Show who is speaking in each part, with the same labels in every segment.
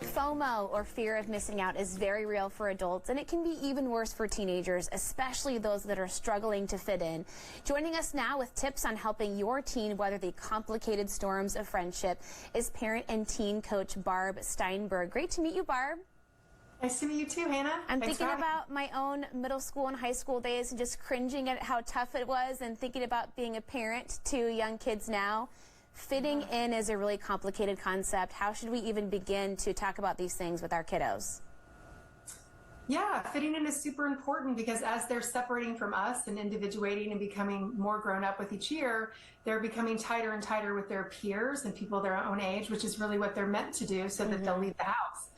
Speaker 1: FOMO, or fear of missing out, is very real for adults, and it can be even worse for teenagers, especially those that are struggling to fit in. Joining us now with tips on helping your teen weather the complicated storms of friendship is parent and teen coach Barb Steinberg. Great to meet you, Barb.
Speaker 2: Nice to meet you too, Hannah.
Speaker 1: I'm thinking about my own middle school and high school days and just cringing at how tough it was, and thinking about being a parent to young kids now. Fitting in is a really complicated concept. How should we even begin to talk about these things with our kiddos?
Speaker 2: Yeah, fitting in is super important because as they're separating from us and individuating and becoming more grown up with each year, they're becoming tighter and tighter with their peers and people their own age, which is really what they're meant to do so that they'll leave the house.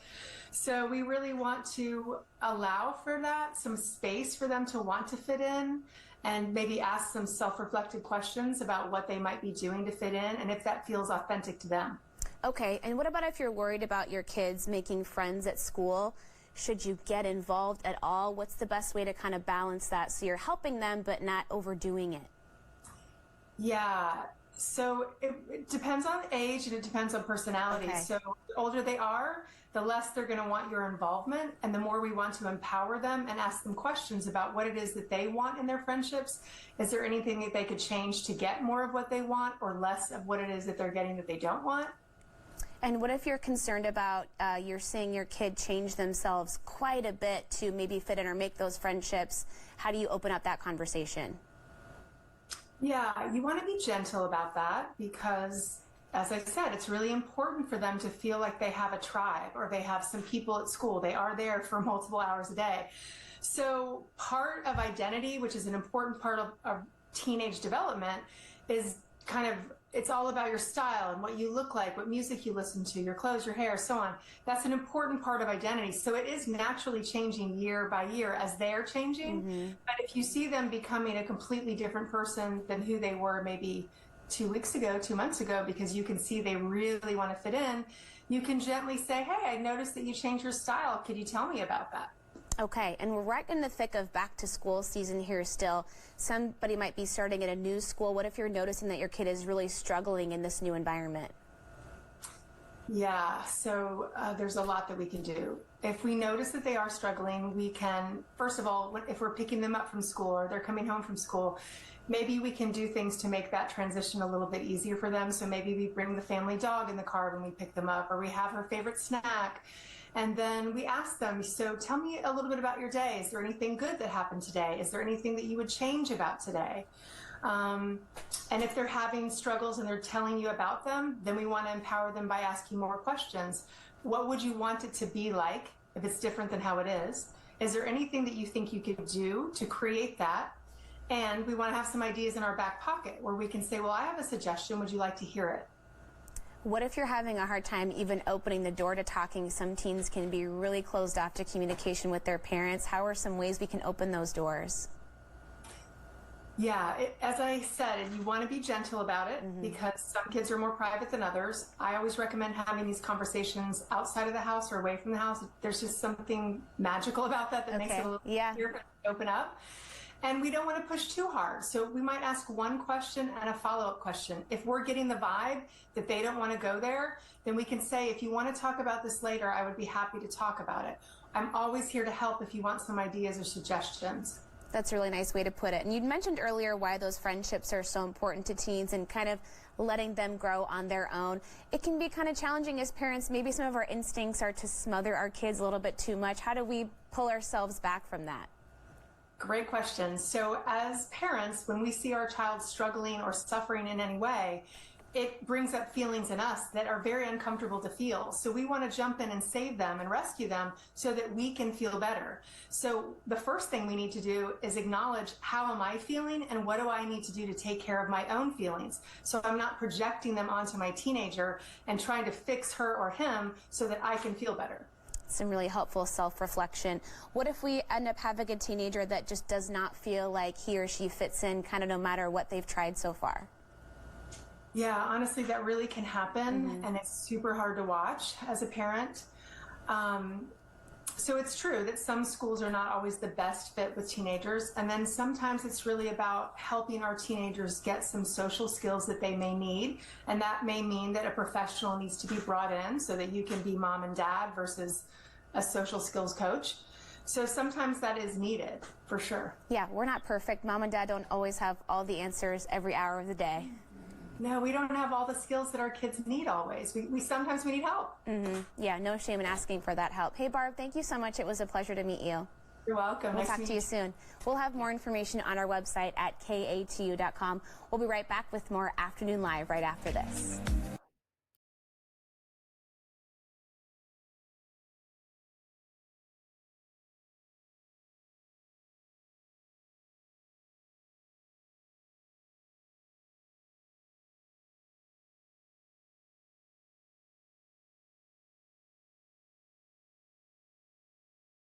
Speaker 2: So we really want to allow for that, some space for them to want to fit in, and maybe ask some self-reflective questions about what they might be doing to fit in and if that feels authentic to them.
Speaker 1: Okay, and what about if you're worried about your kids making friends at school? Should you get involved at all? What's the best way to kind of balance that so you're helping them but not overdoing it?
Speaker 2: Yeah, so it depends on age and it depends on personality.
Speaker 1: Okay.
Speaker 2: So the older they are, the less they're going to want your involvement, and the more we want to empower them and ask them questions about what it is that they want in their friendships. Is there anything that they could change to get more of what they want or less of what it is that they're getting that they don't want?
Speaker 1: And what if you're concerned about you're seeing your kid change themselves quite a bit to maybe fit in or make those friendships? How do you open up that conversation?
Speaker 2: Yeah, you want to be gentle about that because, as I said, it's really important for them to feel like they have a tribe or they have some people at school. They are there for multiple hours a day. So part of identity, which is an important part of teenage development, is kind of, it's all about your style and what you look like, what music you listen to, your clothes, your hair, so on. That's an important part of identity. So it is naturally changing year by year as they're changing. But if you see them becoming a completely different person than who they were maybe 2 weeks ago, 2 months ago, because you can see they really want to fit in, you can gently say, hey, I noticed that you changed your style. Could you tell me about that?
Speaker 1: Okay, and we're right in the thick of back to school season here still. Somebody might be starting at a new school. What if you're noticing that your kid is really struggling in this new environment?
Speaker 2: Yeah, so there's a lot that we can do. If we notice that they are struggling, we can, first of all, if we're picking them up from school or they're coming home from school, maybe we can do things to make that transition a little bit easier for them. So maybe we bring the family dog in the car when we pick them up, or we have her favorite snack. And then we ask them, so tell me a little bit about your day. Is there anything good that happened today? Is there anything that you would change about today? And if they're having struggles and they're telling you about them, then we want to empower them by asking more questions. What would you want it to be like if it's different than how it is? Is there anything that you think you could do to create that? And we want to have some ideas in our back pocket where we can say, well, I have a suggestion. Would you like to hear it?
Speaker 1: What if you're having a hard time even opening the door to talking? Some teens can be really closed off to communication with their parents. How are some ways we can open those doors?
Speaker 2: Yeah, as I said, you want to be gentle about it because some kids are more private than others. I always recommend having these conversations outside of the house or away from the house. There's just something magical about that makes it a little easier to open up. And we don't want to push too hard. So we might ask one question and a follow-up question. If we're getting the vibe that they don't want to go there, then we can say, if you want to talk about this later, I would be happy to talk about it. I'm always here to help if you want some ideas or suggestions.
Speaker 1: That's a really nice way to put it. And you mentioned earlier why those friendships are so important to teens and kind of letting them grow on their own. It can be kind of challenging as parents. Maybe some of our instincts are to smother our kids a little bit too much. How do we pull ourselves back from that?
Speaker 2: Great question. So as parents, when we see our child struggling or suffering in any way, it brings up feelings in us that are very uncomfortable to feel. So we want to jump in and save them and rescue them so that we can feel better. So the first thing we need to do is acknowledge, how am I feeling and what do I need to do to take care of my own feelings? So I'm not projecting them onto my teenager and trying to fix her or him so that I can feel better.
Speaker 1: Some really helpful self-reflection. What if we end up having a teenager that just does not feel like he or she fits in kind of no matter what they've tried so far?
Speaker 2: Yeah, honestly, that really can happen, and it's super hard to watch as a parent. So it's true that some schools are not always the best fit with teenagers, and then sometimes it's really about helping our teenagers get some social skills that they may need, and that may mean that a professional needs to be brought in so that you can be mom and dad versus a social skills coach. So sometimes that is needed, for sure.
Speaker 1: Yeah, we're not perfect. Mom and dad don't always have all the answers every hour of the day.
Speaker 2: No, we don't have all the skills that our kids need always. We sometimes we need help.
Speaker 1: Yeah, no shame in asking for that help. Hey, Barb, thank you so much. It was a pleasure to meet you.
Speaker 2: You're welcome.
Speaker 1: We'll
Speaker 2: Nice
Speaker 1: talk to you soon. We'll have more information on our website at KATU.com. We'll be right back with more Afternoon Live right after this.